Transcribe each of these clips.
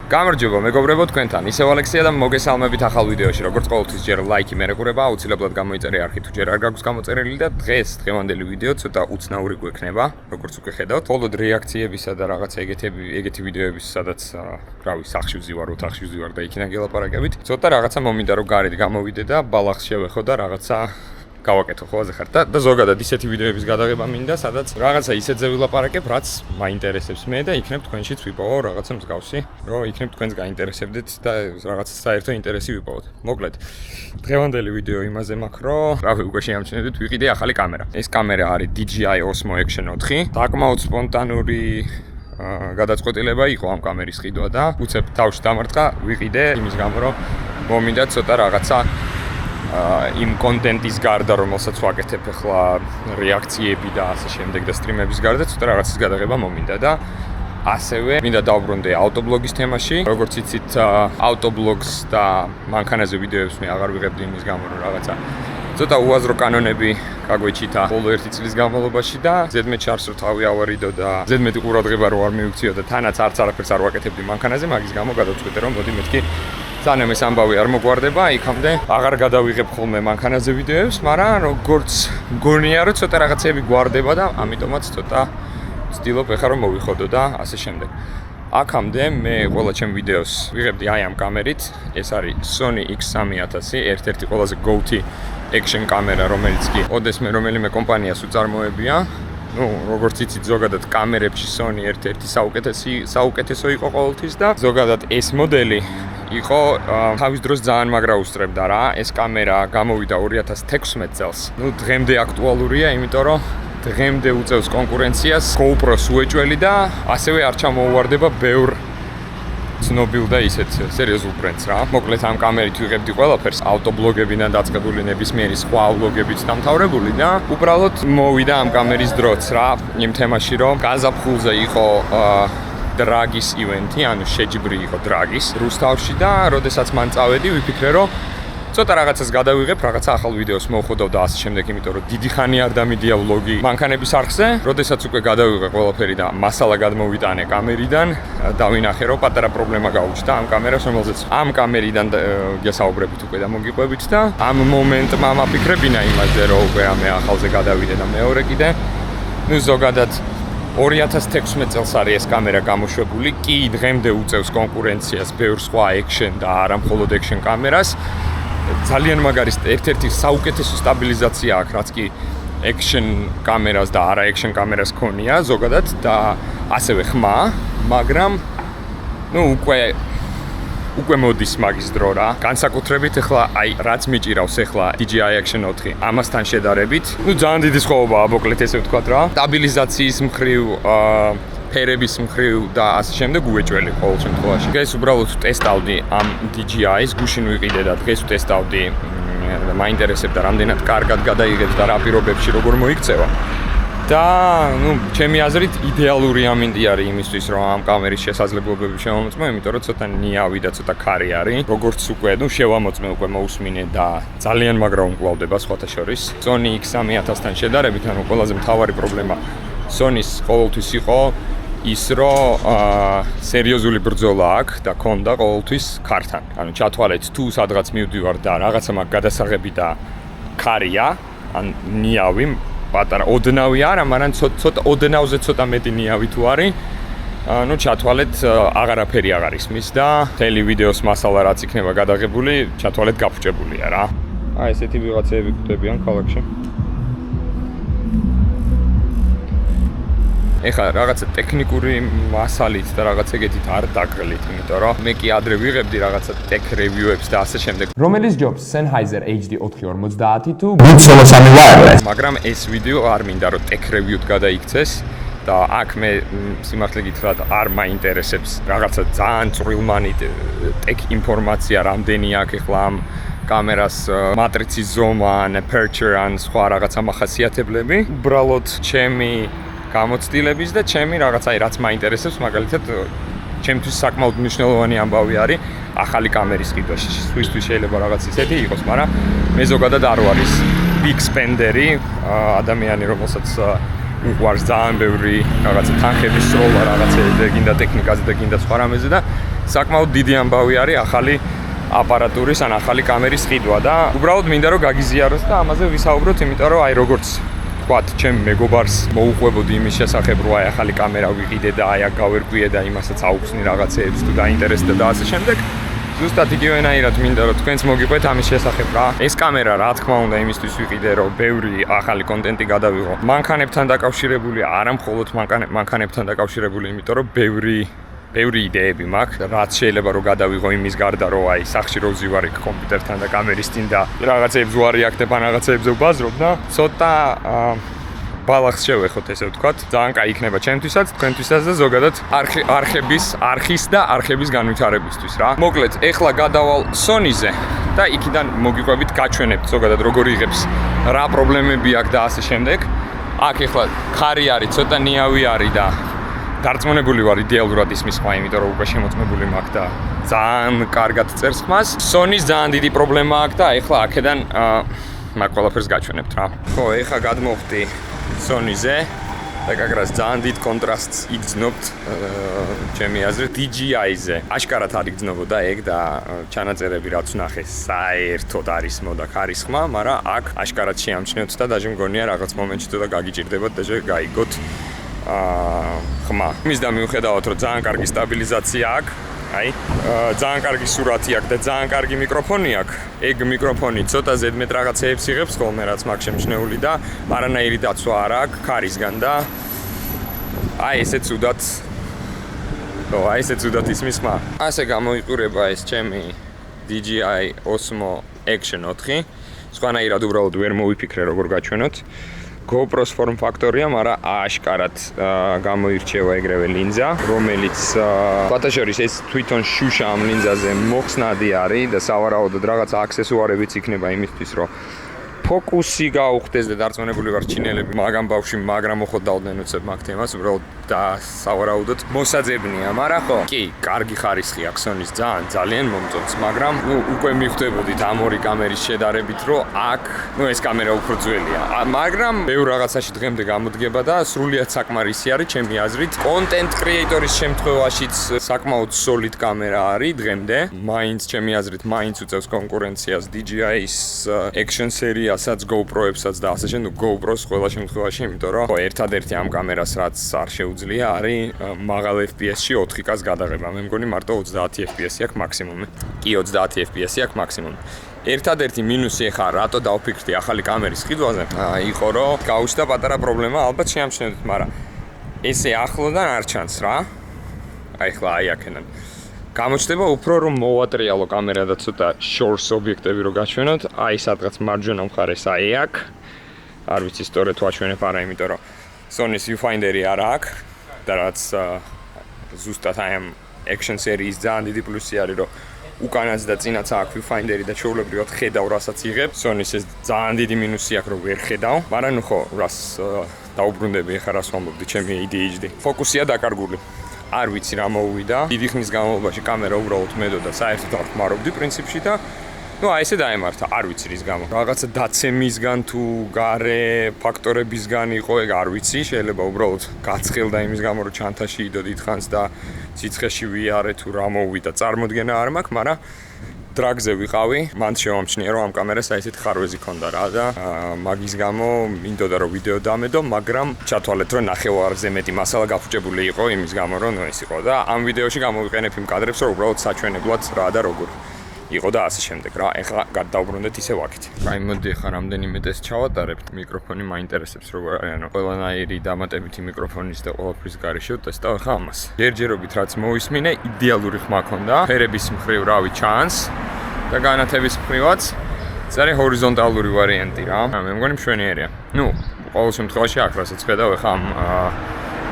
გამარჯობა მეგობრებო თქვენთან ისევ ალექსია და მოგესალმებით ახალ ვიდეოში როგორც ყოველთვის ჯერ ლაიქი მერეკურება აუცილებლად გამოიწერე არხი თუ ჯერ არ გაქვს გამოწერილი და დღევანდელი ვიდეო ცოტა უცნაური გვექნება როგორც უკვე ხედავთ მხოლოდ რეაქციებისა და რაღაცა ეგეთი ვიდეოების სადაც რავი სახში ვზივარ ოთახში ვზივარ და იქიდან გელაპარაკებით ცოტა რაღაცა მომინდა რომ გარეთ გამოვიდე და ბალახს შევეხო და რაღაცა გავაკეთო ხო აზახარ და ზოგადად ისეთი ვიდეოების გადაღება მინდა სადაც რაღაცა ისეთზე ვილაპარაკებ რაც მაინტერესებს მე და იქნებ თქვენშიც ვიპოვო რაღაცა მსგავსი რომ იქნებ თქვენს გაინტერესებდეთ და რაღაცა საერთო ინტერესი ვიპოვოთ მოკლედ დღევანდელი ვიდეო იმაზე მაქვს რომ რავი უკვე შეამჩნევთ ვიყიდე ახალი კამერა ეს კამერა არის DJI Osmo Action 4 საკმაოდ სპონტანური გადაწყვეტილება იყო ამ კამერის ყიდვა და უცებ თავში დამარტყა ვიყიდე იმის გამო რომ მომინდა ცოტა რაღაცა იმ კონტენტის გარდა რომელსაც ვაკეთებ ახლა რეაქციები და ასე შემდეგ და სტრიმების გარდა ცოტა რაღაცის გადაღება მომინდა და ასევე მინდა დავბრუნდე ავტობლოგის თემაში როგორც იცით ავტობლოგს და მანქანაზე ვიდეოებს მე აღარ ვიღებდი იმის გამო რომ რაღაცა ცოტა უაზრო კანონები გაგვეჩითა ბოლო 1 წლის განმავლობაში და ზედმეტ შარს რო თავი ავარიდო და ზედმეტი ყურადღება რო არ მივიქციო და თანაც არაფერს არ ვაკეთებდი მანქანაზე მაგის გამო გადავწყვიტე რომ მოდი მეთქი სანამ ეს ამბავი არ მოგვარდება, იქამდე აღარ გადავიღებ ხოლმე მანქანაზე ვიდეოებს, მაგრამ როგორც მგონია რომ ცოტა რაღაცები გვარდება და ამიტომაც ცოტა ვცდილობ ეხლა რომ მოვიხოდო და ასე შემდეგ. აქამდე მე ყველა ჩემ ვიდეოს ვიღებდი აი ამ კამერით, ეს არის Sony X3000, ერთ-ერთი ყველაზე GoTo action კამერა, რომელიც კი ოდესმე რომელიმე კომპანიას უწარმოებია. Ну, როგორც იცით, ზოგადად კამერებში Sony ერთ-ერთი საუკეთესო იყო ყოველთვის და ზოგადად ეს მოდელი იყო თავის დროს ძალიან მაგრა უსწრებდა რა. ეს კამერა გამოვიდა 2016 წელს. Ну, დღემდე აქტუალურია, იმიტომ რომ დღემდე უწევს კონკურენციას GoPro-ს უეჭველი და ასევე არ ჩამოუვარდება ბევრ ცნობილ და ისეთ სერიოზულ ბრენდს რა. მოკლედ ამ კამერით ვიღებდი ყველაფერს, ავტობლოგებიდან დაწყებული ნებისმიერი სხვა ვლოგებით დამთავრებული და უბრალოდ მოვიდა ამ კამერის დროც რა, იმ თემაში რომ გაზაფხულზე იყო დრაგის ივენთი, ანუ შეჯიბრი იყო დრაგის რუსთავში და როდესაც მან წავედი, ვიფიქრე რომ ცოტა რაღაცას გადავიღებ, რაღაცა ახალ ვიდეოს მოვხოდავ და ასე შემდეგ, იმიტომ რომ დიდი ხანი არ დამიდია ვლოგი მანქანების არხზე. როდესაც უკვე გადავიღე ყველაფერი და მასალა გადმოვიტანე კამერიდან, დავინახე რომ პატარა პრობლემა გაუჩნდა ამ კამერას, რომელზეც ამ კამერიდან გესაუბრებით უკვე და მოგიყვებით და ამ მომენტმა მაფიქრებინა იმაზე, რომ უკვე ამ ახალზე გადავიდე და მეორე კიდე. ნუ ზოგადად 2016 წელს არის ეს კამერა გამოშვებული, კი დღემდე უწევს კონკურენციას ბევრ სხვა action და არა მხოლოდ action კამერას. ძალიან მაგარი ერთ-ერთი საუკეთესო სტაბილიზაცია აქვს, რაც კი action კამერას და არა action კამერას ქონია ზოგადად და ასევე ხმა, მაგრამ ნუ უკვე მოდის მაგის დრო რა. განსაკუთრებით ახლა აი რაც მიჭირავს ახლა DJI Action 4 ამასთან შედარებით, ნუ ძალიან დიდი სხვაობაა, მოკლედ ესე ვთქვათ რა. სტაბილიზაციის მხრივ ფერების მხრივ და ასე შემდეგ უეჭველი ყოველ შემთხვევაში. დღეს უბრალოდ ტესტავდი ამ DJI-ს, გუშინ ვიყიდე და დღეს ვტესტავდი და მაინტერესებდა რამდენად კარგად გადაიღებს და რა პირობებში როგორ მოიქცევა. და ნუ ჩემი აზრით იდეალური ამინდი არის იმისთვის რომ ამ კამერის შესაძლებლობები შევამოწმო, იმიტომ რომ ცოტა ნიავი და ცოტა ქარი არის. როგორც უკვე ნუ შევამოწმე უკვე მოусმინე და ძალიან მაგრა უმკლავდება სხვათა შორის. Sony X3000-თან შედარებით, ანუ ყველაზე მთავარი პრობლემა Sony-ს ყოველთვის იყო ის რომ სერიოზული ბრძოლა აქვს და ქონდა ყოველთვის ქართან. ანუ ჩათვალეთ თუ სადღაც მივდივარ და რაღაცა მაგ გადასაღები და ქარია, ან ნიავი, პატარა ოდნავი არა, მაგრამ ცოტა ოდნავზე ცოტა მეტი ნიავი თუ არის, ну ჩათვალეთ აღარაფერი აღარ ისმის და მთელი ვიდეოს მასალა რაც იქნება გადაღებული, ჩათვალეთ გაფუჭებულია რა. აი ესეთი ვიღაცები გვხვდებიან ქალაქში. ეხლა რაღაცა ტექნიკური მასალით და რაღაც ეგეთით არ დაგრელით, იმიტომ რომ მე კი ადრე ვიღებდი რაღაცა tech review-ებს და ასე შემდეგ. რომელიც ჯობს Sennheiser HD 450 თუ Bluetooth 3 wireless. მაგრამ ეს ვიდეო არ მინდა რომ tech review-თ გადაიქცეს და აქ მე სიმართლე გითხრათ არ მაინტერესებს რაღაცა ძალიან წვრილმანი tech ინფორმაცია რამდენი აქვს ეხლა ამ კამერას მატრიცის ზომა, aperture ან სხვა რაღაცა მახასიათებლები. უბრალოდ ჩემი გამოცდილების და ჩემი რაღაცა რაც მაინტერესებს, მაგალითად ჩემთვის საკმაოდ მნიშვნელოვანი ამბავი არის ახალი კამერის ყიდვაში. სვისთვის შეიძლება რაღაც ისეთი იყოს, მაგრამ მე ზოგადად არ ვარ ის big spender-ი, ადამიანი, რომელსაც უყვარს ძალიან ბევრი რაღაცა თანხების სროლა, რაღაცა და გინდა ტექნიკაზე და გინდა სხვა რამეზე და საკმაოდ დიდი ამბავი არის ახალი აპარატურის ან ახალი კამერის ყიდვა და უბრალოდ მინდა რომ გაგიზიაროთ და ამაზე ვისაუბროთ, იმიტომ რომ აი როგორც ვთქვათ, ჩემ მეგობარს მოუყვებოდი იმის შესახებ, რომ აი ახალი კამერა ვიყიდე და აი აქ გავერკვიე და იმასაც აუხსნი რაღაცეებს თუ დაინტერესდა და ასე შემდეგ. ზუსტად იგივენაირად მინდა რომ თქვენც მოგიყვეთ ამის შესახებ რა. ეს კამერა რა თქმა უნდა იმისთვის ვიყიდე, რომ ბევრი ახალი კონტენტი გადავიღო. მანქანებთან დაკავშირებული, არა მხოლოდ მანქანებთან დაკავშირებული, იმიტომ რომ ბევრი იდეები მაქვს, რაც შეიძლება რომ გადავიღო იმის გარდა, რომ აი სახში რო ვზივარ იქ კომპიუტერთან და კამერის წინ და რაღაცეებს ვარიაქტებ, ან რაღაცეებზე ვბაზრობ და ცოტა ბალახს შევეხოთ, ესე ვთქვათ. ძალიან კაი იქნება ჩემთვისაც, თქვენთვისაც და ზოგადად არხის და არხების განვითარებისთვის რა. მოკლედ, ეხლა გადავალ Sony-ზე და იქიდან მოგიყვებით გაჩვენებთ ზოგადად როგორ იღებს, რა პრობლემები აქვს და ასე შემდეგ. აქ ეხლა ხარი არის, ცოტა ნიავი არის და დარწმუნებული ვარ იდეალურად ისმის ხმა, იმიტომ რომ უკვე შემოწმებული მაქვს და ძალიან კარგად წერს ხმას. Sony-ს ძალიან დიდი პრობლემა აქვს და ეხლა აქედან მაგ ყველაფერს გაჩვენებთ რა. ხო, ეხლა გადმოვხდი Sony-ზე და გაგრას ძალიან დიდ კონტრასტს იგრძნობთ ჩემი აზრით DJI-ზე. აშკარად არ იგრძნობოდა ეგ და ჩანაწერები რაც ვნახე საერთოდ არის მოდა ხარისხმა, მაგრამ აქ აშკარად შეამჩნევთ და დაჟე მგონია რაღაც მომენტში თუ და გაგიჭირდებათ და გაიგოთ ხმა. იმის და მიუხედავად რომ ძალიან კარგი სტაბილიზაცია აქვს, აი, ძალიან კარგი სურათი აქვს და ძალიან კარგი მიკროფონი აქვს. ეგ მიკროფონი ცოტა ზედმეტ რაღაცეებს იღებს ხოლმე, რაც მაქვს შემჩნეული და არანაირი დაცვა არ აქვს ხარისგან და აი ესე ცუდად ისმის ხმა. ასე გამოიყურება ეს ჩემი DJI Osmo Action 4. სხვანაირად უბრალოდ ვერ მოვიფიქრე როგორ გაჩვენოთ. GoPro-s form factor-ია, მაგრამ აშკარად გამოირჩევა ეგრევე ლინზა, რომელიც ბატაშორის ეს თვითონ შუშა ამ ლინზაზე მოხსნადი არის და სავარაუდოდ რაღაც აქსესუარებიც იქნება იმისთვის, რომ ფოკუსი გაუხდეს და დარწმუნებული ვარ ჩინელები მაგამ ბავშვი მაგრამ მოხდავდნენ უცებ მაგ თემას, უბრალოდ და სავარაუდოდ მოსაძებნია, მაგრამ ხო, კი, კარგი ხარისხი აქვს Sony-ს ძალიან მომწონს, მაგრამ უკვე მიხვდებოდით ამ ორი კამერის შედარებით, რომ აქ, ეს კამერა უფრო ძველია, მაგრამ ბევრ რაღაცაში დღემდე გამოდგება და სრულიად საკმარისი არის ჩემი აზრით. კონტენტ კრეატორის შემთხვევაშიც საკმაოდ solid კამერა არის დღემდე. მაინც ჩემი აზრით უწევს კონკურენციას DJI-ის Action სერიასაც, GoPro-ებსაც და ასე შემდეგ GoPro-s ყველა შემთხვევაში, იმიტომ რომ ერთადერთი ამ კამერას რაც არ შეუძლია არის მაღალ FPS-ში 4K-ს გადაღება. მე მგონი მარტო 30 FPS-ი აქვს მაქსიმუმი. კი 30 FPS-ი აქვს მაქსიმუმი. ერთადერთი მინუსი ახლა რატო დავფიქრდი ახალი კამერის ყიდვაზე, იყო რომ გაუჩნდა პატარა პრობლემა, ალბათ შეამჩნევთ, მაგრამ ესე ახლოდან არ ჩანს რა. აი ხლა აი აქედან. გამოჩნდება უფრო რომ მოვატრიალო კამერა და ცოტა shorts ობიექტები რო გაჩვენოთ, აი სადღაც მარჯვენა მხარეს აი აქ. არ ვიცი სწორედ ვაჩვენებ არა, იმიტომ რომ Sony-s viewfinder-ი არ აქვს და რაც ზუსტად აი ამ Action სერიის ძალიან დიდი პლუსი არის, რომ უკანაც და წინაც აქვს viewfinder-ი და ჩვეულებრივად ხედავ რასაც იღებ. Sony-s ეს ძალიან დიდი მინუსი აქვს, რომ ვერ ხედავ, მაგრამ ნუ ხო, რას დაუბრუნდები ახლა რას ვამბობდი ჩემი ADHD. ფოკუსია დაკარგული. არ ვიცი რა მოუვიდა. დიდი ხნის განმავლობაში კამერა უბრალოდ მედოდა, საერთოდ არ ხმარობდი პრინციპში და აი ესე დაემართა, არ ვიცი რის გამო. რაღაცა დაცემისგან თუ გარე ფაქტორებისგან იყო, ეგ არ ვიცი, შეიძლება უბრალოდ გაცხელდა იმის გამო, რომ ჩანთაში იდო დიდხანს და სიცხეში ვიარე თუ რა მოუვიდა, წარმოდგენა არ მაქვს, მაგრამ დრაგზე ვიყავი, მან შევამჩნია, რომ ამ კამერას აი ესეთი ხარვეზი ქონდა რა და მაგის გამო მინდოდა რომ ვიდეო დამედო, მაგრამ ჩათვალეთ, რომ ნახევარზე მეტი მასალა გაფუჭებული იყო იმის გამო, რომ ეს იყო და ამ ვიდეოში გამოვიყენებ იმ კადრებს, რომ უბრალოდ საჩვენებლად რა და როგორ იყო და ასე შემდეგ რა. ეხლა გადავბრუნდეთ ისე ვაკით. აი მოდი ახლა რამდენიმე ტესტ ჩავატარებთ. მიკროფონი მაინტერესებს როგორ არის, ანუ ყველანაირი დამატებითი მიკროფონის და ყველაფრის გარეშე ვტესტავ ახლა ამას. ჯერჯერობით რაც მოვისმინე, იდეალური ხმა ქონდა. ფერების მხრივ რავი ჩანს და განათების მხრივაც ეს არის ჰორიზონტალური ვარიანტი რა. მე მგონი მშვენიერია. ყოველ შემთხვევაში აქ რასაც ხედავ ახლა ამ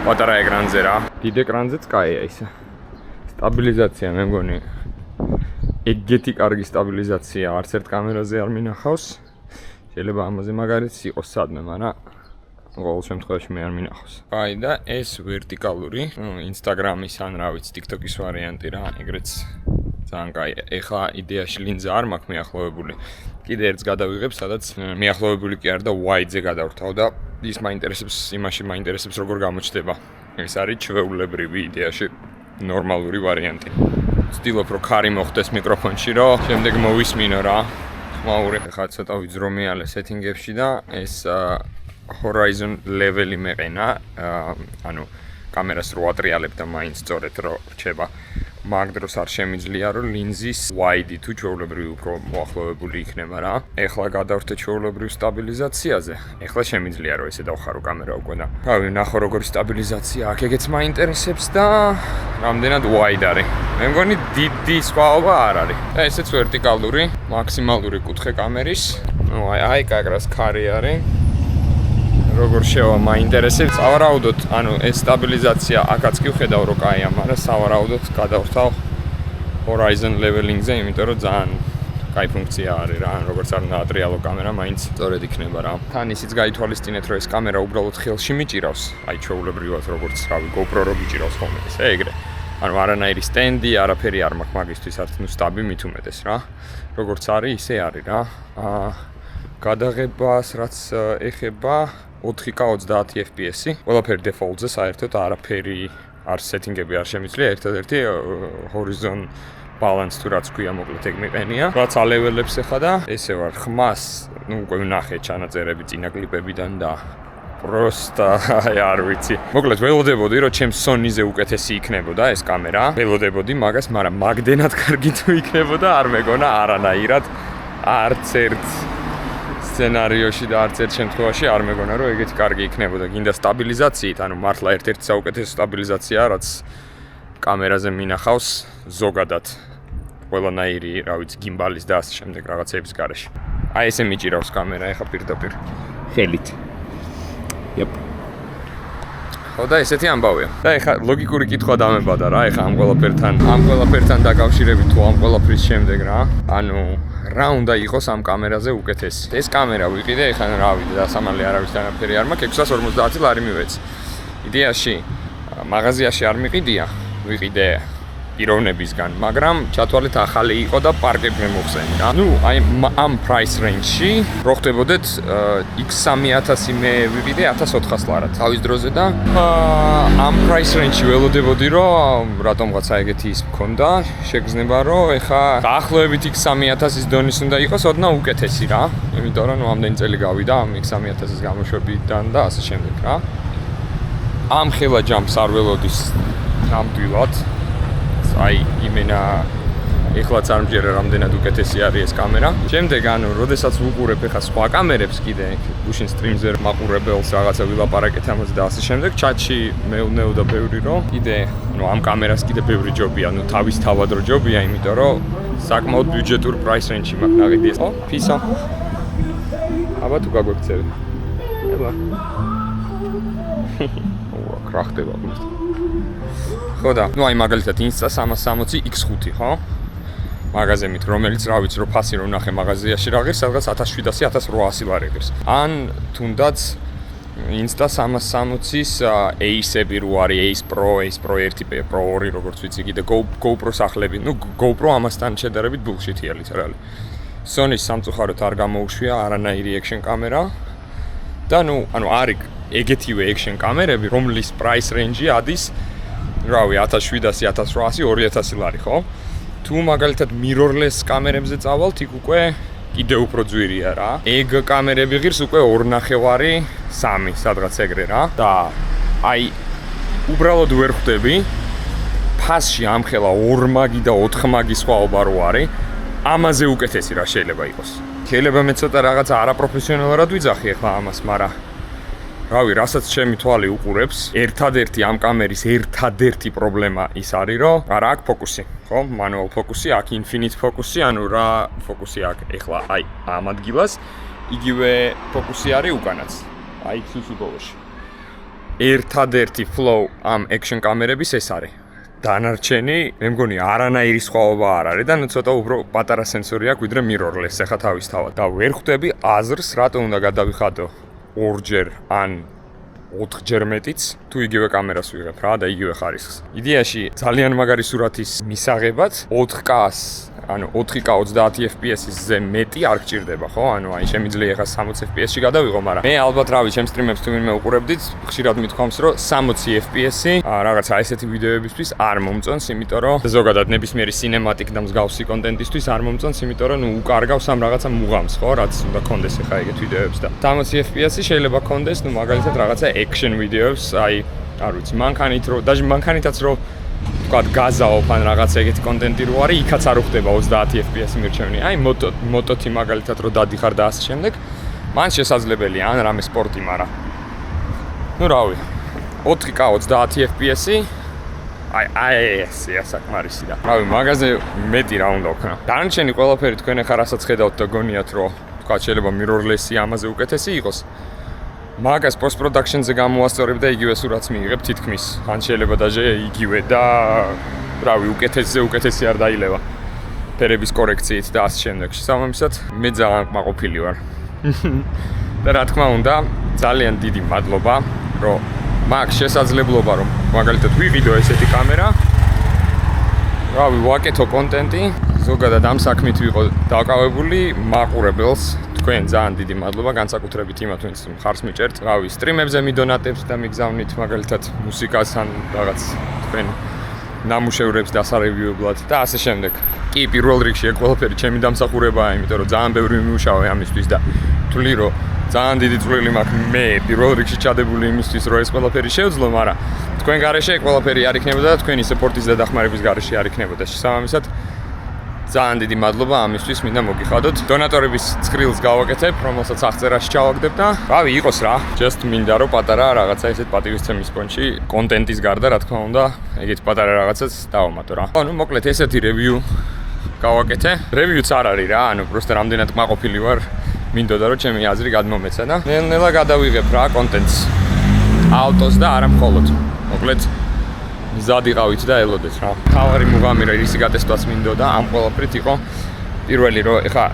პატარა ეკრანზე რა. დიდ ეკრანზეც კაია ისე. სტაბილიზაცია მე მგონი ეგეთი კარგი სტაბილიზაცია არც ერთ კამერაზე არ მინახავს. შეიძლება ამაზე მაგარიც იყოს სადმე, მაგრამ ყოველ შემთხვევაში მე არ მინახავს. აი და ეს ვერტიკალური, Instagram-ის ან რა ვიცი, TikTok-ის ვარიანტი რა, ეგრეც ძალიან კაია. ეხლა იდეაში ლინზა არ მაქვს მიახლოვებული. კიდე ერთს გადავიღებ, სადაც მიახლოვებული კი არ და wide-ზე გადავრთავ და ის მაინტერესებს როგორ გამოჩნდება. ეს არის ჩვეულებრივი იდეაში ნორმალური ვარიანტი. ვცდილობ რომ ქარი მოხდეს მიკროფონში, რომ შემდეგ მოვისმინო რა. ხმაური ხა ცოტა ვიძრომიალე სეტინგებში და ეს horizon level-ი მეყენა, ანუ კამერას რო ატრიალებ და მაინც სწორედ რო რჩება. მაგ დროს არ შემიძლია რომ ლინზის wide-ი თუ ჩვეულებრივი უფრო მოახლოვებული იქნება რა. ეხლა გადავრდე ჩვეულებრივ სტაბილიზაციაზე. ეხლა შემიძლია რომ ესე დავხარო კამერა უკვე და. რავი, ნახო როგორი სტაბილიზაცია აქ, ეგეც მაინტერესებს და რამდენად wide არის. მე მგონი დიდი სხვაობა არ არის. და ესეც ვერტიკალური, მაქსიმალური კუთხე კამერის. ნუ აი კაკრას ქარი არის. როგორ შევა მაინტერესებს. სავარაუდოდ, ანუ ეს სტაბილიზაცია აქაც კი ვხედავ რომ კაია, მაგრამ სავარაუდოდ გადავრთავ horizon leveling-ზე, იმიტომ რომ ძალიან კაი ფუნქცია არის რა, როგორც არ უნდა ატრიალო კამერა, მაინც სწორედ იქნება რა. თან ისიც გაითვალისწინეთ, რომ ეს კამერა უბრალოდ ხელში მიჭირავს, აი ჩვეულებრივად როგორც რავი, GoPro რო მიჭირავს ხოლმე ესე ეგრე. ანუ არანაირი სტენდი, არაფერი არ მაქვს მაგისთვის, არც ნუ სტაბი მით უმეტეს რა. როგორც არის, ისე არის რა. გადაღებას რაც ეხება 4K 30 FPS-ი. ყველაფერი default-ზე საერთოდ არაფერი არ სეტინგები არ შემიძლია, ერთადერთი horizon balance თუ რაც ქვია, მოკლედ ეგ მიყენია. რაც ალეველებს ეხა და ესე ვარ ხმას, ნუ უკვე ვნახე ჩანაწერები წინა კლიპებიდან და просто არ ვიცი. მოკლედ ველოდებოდი რომ ჩემს Sony-ზე უკეთესი იქნებოდა ეს კამერა. ველოდებოდი მაგას, მაგრამ მაგდენად კარგი თუ იქნებოდა არ მეგონა არანაირად არც ერთ სცენარიოში და არც ერთ შემთხვევაში არ მეგონა რომ ეგეთი კარგი იქნებოდა. გინდა სტაბილიზაციით, ანუ მართლა ერთ-ერთი საუკეთესო სტაბილიზაციაა, რაც კამერაზე მინახავს ზოგადად. ყველანაირი, რა ვიცი, გიმბალის და ასე შემდეგ რაღაცების გარეშე. აი ესე მიჭირავს კამერა ეხა პირდაპირ ხელით. Yep. ხო და ესეთი ამბავია. და ეხა ლოგიკური კითხვა დამებადა რა, ეხა ამ ყველაფერთან დაკავშირებით თუ ამ ყველაფრის შემდეგ რა. ანუ რა უნდა იყოს ამ კამერაზე უკეთესი. ეს კამერა ვიყიდე, ეხლა რავი, დასამალი არავის არაფერი არ მაქვს, 650 ლარი მივეცი. იდეაში მაღაზიაში არ მიყიდია, ვიყიდე პიროვნებისგან, მაგრამ ჩათვალეთ ახალი იყო და პარკებზე მოხსენი რა. ნუ აი ამ price range-ში რო ხდებოდეთ X3000-ი მე ვიყიდე 1400 ლარად თავის დროზე და ამ price range-ში ველოდებოდი რომ რატომღაც ეგეთი ის მქონდა შეგრძნება რომ ეხა დაახლოებით X3000-ის დონის უნდა იყოს ოდნა უკეთესი რა. იმიტომ რომ ნუ ამდენი წელი გავიდა ამ X3000-ის გამოშვებიდან და ასე შემდეგ რა. ამ ხელა ჯამს არ ველოდის ნამდვილად. აი იმენა ეხლაც არ მჯერა რამდენად უკეთესი არის ეს კამერა. შემდეგ ანუ როდესაც ვუყურებ ეხა სხვა კამერებს კიდე გუშინ სტრიმზე მაყურებელს რაღაცა ვილაპარაკეთ ამაზე და ასე შემდეგ ჩატში მეუნეოდა ბევრი რომ კიდე ნუ ამ კამერას კიდე ბევრი ჯობია, ნუ თავისთავად რო ჯობია, იმიტომ რომ საკმაოდ ბიუჯეტურ price range-ში მაქვს ნაღიდი ეს. ფისა. აბა თუ გაგვექცევი. აბა. ოღონდ კრახდება უბრალოდ. ხო და, ნუ აი მაგალითად Insta360 X5, ხო? მაღაზიით, რომელიც რა ვიცი, რომ ფასი რო ნახე მაღაზიაში რა ღირს, სადღაც 1700-1800 ლარი ღირს. ან თუნდაც Insta360-ის Ace-ები რო არის, Ace Pro, Ace Pro 1, Pro 2, როგორც ვიცი, კიდე GoPro სახლები. ნუ GoPro ამასთან შედარებით bullshit-ია ლიტერალი. Sony-ს სამწუხაროდ არ გამოუშვია არანაირი action კამერა. და ნუ, ანუ არის ეგეთივე action კამერები, რომლის price range-ი ადის რავი 1700-1800, 2000 ლარი, ხო? თუ მაგალითად mirrorless კამერებზე წავალთ, იქ უკვე კიდე უფრო ძვირია რა. ეგ კამერები ღირს უკვე 2.5, 3, სადღაც ეგრე რა. და აი უბრალოდ ვერ ხვდები ფასში ამ ხელა 2 მაგი და 4 მაგი სხვაობა რო არის, ამაზე უკეთესი რა შეიძლება იყოს. შეიძლება მე ცოტა რაღაცა არაპროფესიონალურად ვიძახი ახლა ამას, მაგრამ რავი, რასაც ჩემი თვალი უყურებს, ერთადერთი ამ კამერის ერთადერთი პრობლემა ის არის, რომ არა აქვს ფოკუსი, ხო? Manual ფოკუსი, აქვს infinite ფოკუსი, ანუ რა ფოკუსი აქვს ეხლა აი ამ ადგილას, იგივე ფოკუსი არის უკანაც. აი ცუცი ბოლოში. ერთადერთი flow ამ action კამერების ეს არის. დანარჩენი, მე მგონი არანაირი სხვაობა არ არის და ნუ ცოტა უფრო პატარა სენსორი აქვს ვიდრე mirrorless ეხა თავისთავად. და ვერ ხვდები აზრს, რატომ უნდა გადავიხადო 2-ჯერ ან 4-ჯერ მეტიც თუ იგივე კამერას ვიღებ რა და იგივე ხარისხს. იდეაში ძალიან მაგარი სურათის მისაღებად 4K-ს ანუ 4K 30 FPS-ზე მეტი არ გჭირდება, ხო? ანუ აი შემიძლია ახლა 60 FPS-ში გადავიღო, მაგრამ მე ალბათ რავი, ჩემ სტრიმებს თუ ვინმე უყურებდით, ხშირად მithქვამს, რომ 60 FPS-ი რაღაცა ესეთი ვიდეოებისთვის არ მომწონს, იმიტომ რომ ზოგადად ნებისმიერი cinematic და მსგავსი კონტენტისთვის არ მომწონს, იმიტომ რომ უკარგავს ამ რაღაცა მუღამს, ხო, რაც უნდა კონდეს ახლა ეგეთ ვიდეოებს და 60 FPS-ი შეიძლება კონდეს, მაგალითად რაღაცა action ვიდეოებს, აი არ ვიცი, მანქანითაც რომ ვთქვათ გაზაობ ან რაღაც ეგეთი კონტენტი რო არის, იქაც არ უხდება 30 FPS-ი მირჩევნია. აი მოტოთი მაგალითად რო დადიხარ და ასე შემდეგ, მან შესაძლებელია ან რამე სპორტი, მაგრამ ნუ რავი, 4K 30 FPS-ი აი ესეა საკმარისი და რავი, მაგაზე მეტი რა უნდა ვქნა. დანარჩენი ყველაფერი თქვენ ახლა რასაც ხედავთ და გონიათ რომ ვთქვათ შეიძლება mirrorless-ი ამაზე უკეთესი იყოს. მაგას post production-ზე გამოასწორებ და იგივე სურათს მიიღებ თითქმის. ან შეიძლება დაჟე იგივე და რავი, უკეთესი არ დაილევა. ფერების კორექციით და ასე შემდეგ. შესაბამისად, მე ძალიან კმაყოფილი ვარ. და რა თქმა უნდა, ძალიან დიდი მადლობა, რომ მაქვს შესაძლებლობა, რომ მაგალითად ვიყიდო ესეთი კამერა. რავი, ვაკეთო კონტენტი, ზოგადად ამ საქმით ვიყო დაკავებული, მაყურებელს თქვენ ძალიან დიდი მადლობა, განსაკუთრებით იმათ, ვინც მხარს მიჭერთ. რავი, სტრიმებზე მიდონატებს და მიგზავნით მაგალითად მუსიკას ან რაღაც თქვენ ნამუშევრებს დასარევიებლად და ასე შემდეგ. კი, პირველ რიგში ეგ ყველაფერი ჩემი დამსახურებაა, იმიტომ რომ ძალიან ბევრი ვიმუშავე ამისთვის და თვლი რომ ძალიან დიდი წვლილი მაქვს მე პირველ რიგში ჩადებული იმისთვის, რომ ეს ყველაფერი შევძლო, მაგრამ თქვენ გარეშე ეგ ყველაფერი არ იქნებოდა და თქვენი საპორტის და დახმარების გარეშე არ იქნებოდა. შესაბამისად, ძალიან დიდი მადლობა ამისთვის, მინდა მოგიხადოთ. დონატორების ცხრილს გავაკეთებ, რომელსაც აღწერაში ჩავაგდებ და რავი, იყოს რა. Just მინდა რომ პატარა რაღაცა ესეთ პატივისცემის ფონში კონტენტის გარდა, რა თქმა უნდა, ეგეთ პატარა რაღაცას დავამატო რა. ანუ მოკლედ ესეთი review გავაკეთე. Review-ც არ არის რა, ანუ პროსტა რამდენად კმაყოფილი ვარ, მინდოდა რომ ჩემი აზრი გადმომეცა და ნელ-ნელა გადავიღებ რა კონტენტს. ავტოს და არა მხოლოდ. მოკლედ მზად იყავით და ელოდეთ რა. თავარი მუღამი რა ისი გატესტვას მინდოდა, ამ ყველაფრით იყო პირველი რომ ეხა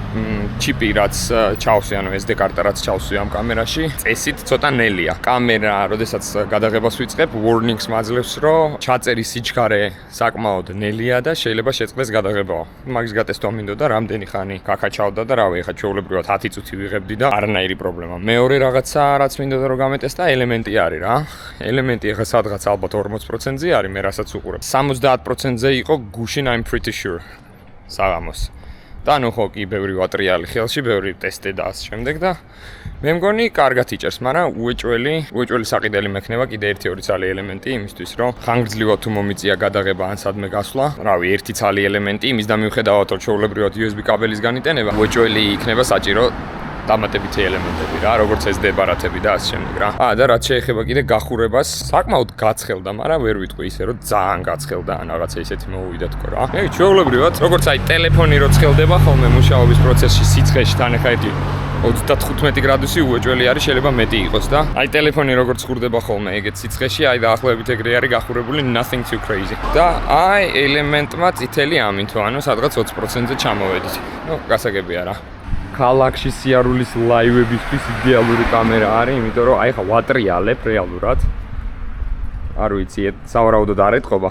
ჩიპი რაც ჩავსვი, ანუ SD კარტა რაც ჩავსვი ამ კამერაში, წესით ცოტა ნელია. კამერა, როდესაც გადაღებას ვიწყებ, warnings მაძლევს, რომ ჩაწერის სიჩქარე საკმაოდ ნელია და შეიძლება შეწყდეს გადაღებაო. მაგის გატესტვა მინდოდა, რამდენი ხანი გაკაჩავდა და რავი, ეხა ჩვეულებრივად 10 წუთი ვიღებდი და არანაირი პრობლემა. მეორე რაღაცა, რაც მინდოდა რომ გამეტესტა, ელემენტი არის რა. ელემენტი ეხა სადღაც ალბათ 40%-ზე არის, მე რასაც უყურებ. 70%-ზე იყო გუშინ, I'm pretty sure. საღამოს. და ნუ ხო კი ბევრი ვატრიალი ხელში, ბევრი ტესტე და ასე შემდეგ და მე მგონი კარგად იჭერს, მაგრამ უეჭველი საყიდელი მექნება კიდე 1-2 ცალი ელემენტი იმისთვის, რომ ხანგრძლივად თუ მომიწია გადაღება ან სადმე გასვლა. რავი, 1 ცალი ელემენტი იმის და მიუხედავად რომ ჩვეულებრივად USB კაბელის განიტენება, უეჭველი იქნება საჭირო დამატებითი ელემენტები რა, როგორც SD ბარათები და ასე შემდეგ რა. და რაც შეეხება კიდე გახურებას, საკმაოდ გაცხელდა, მაგრამ ვერ ვიტყვი ისე რომ ძალიან გაცხელდა ან რაღაცა ისეთი მოუვიდა თქო რა. მე ჩვეულებრივად, როგორც აი ტელეფონი რო ცხელდება ხოლმე მუშაობის პროცესში სიცხეში თან ახლა 35 გრადუსი უეჭველი არის, შეიძლება მეტი იყოს და აი ტელეფონი როგორც ხურდება ხოლმე ეგეთ სიცხეში, აი დაახლოებით ეგრე არის გახურებული, nothing too crazy. და აი ელემენტმა წითელი ამინთო, ანუ სადღაც 20%-ზე ჩამოვედით. ნუ გასაგებია რა. ქალაქში სიარულის ლაივებისთვის იდეალური კამერა არის, იმიტომ რომ აი ხა ვატრიალებ რეალურად. არ ვიცი, სავარაუდოდ არ ეთყობა.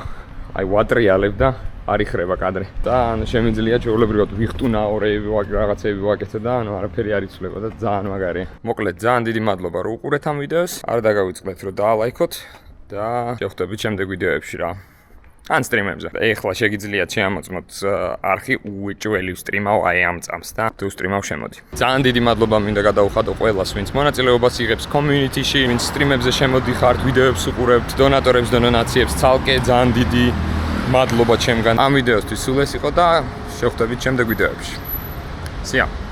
აი ვატრიალებ და არ იხრება კადრი. და ანუ შემიძლია ჩვეულებრივად ვიხტუნა ორეები რაღაცეები ვაკეთე და ანუ არაფერი არ იცვლება და ძალიან მაგარია. მოკლედ, ძალიან დიდი მადლობა რომ უყურეთ ამ ვიდეოს. არ დაგავიწყდეთ რომ დაალაიქოთ და შევხვდებით შემდეგ ვიდეოებში რა. ან სტრიმებზე. ეხლა შეგიძლიათ შეამოწმოთ არხი უეჭველი ვსტრიმავ აი ამ წამს და თუ ვსტრიმავ შემოდი. ძალიან დიდი მადლობა მინდა გადავხადო ყველას, ვინც მონაწილეობას იღებს community-ში, ვინც სტრიმებზე შემოდიხართ, ვიდეოებს უყურებთ, დონატორებს და დონაციებს ცალკე ძალიან დიდი მადლობა ჩემგან. ამ ვიდეოსთვის სულ ეს იყო და შევხვდებით შემდეგ ვიდეოებში. სია.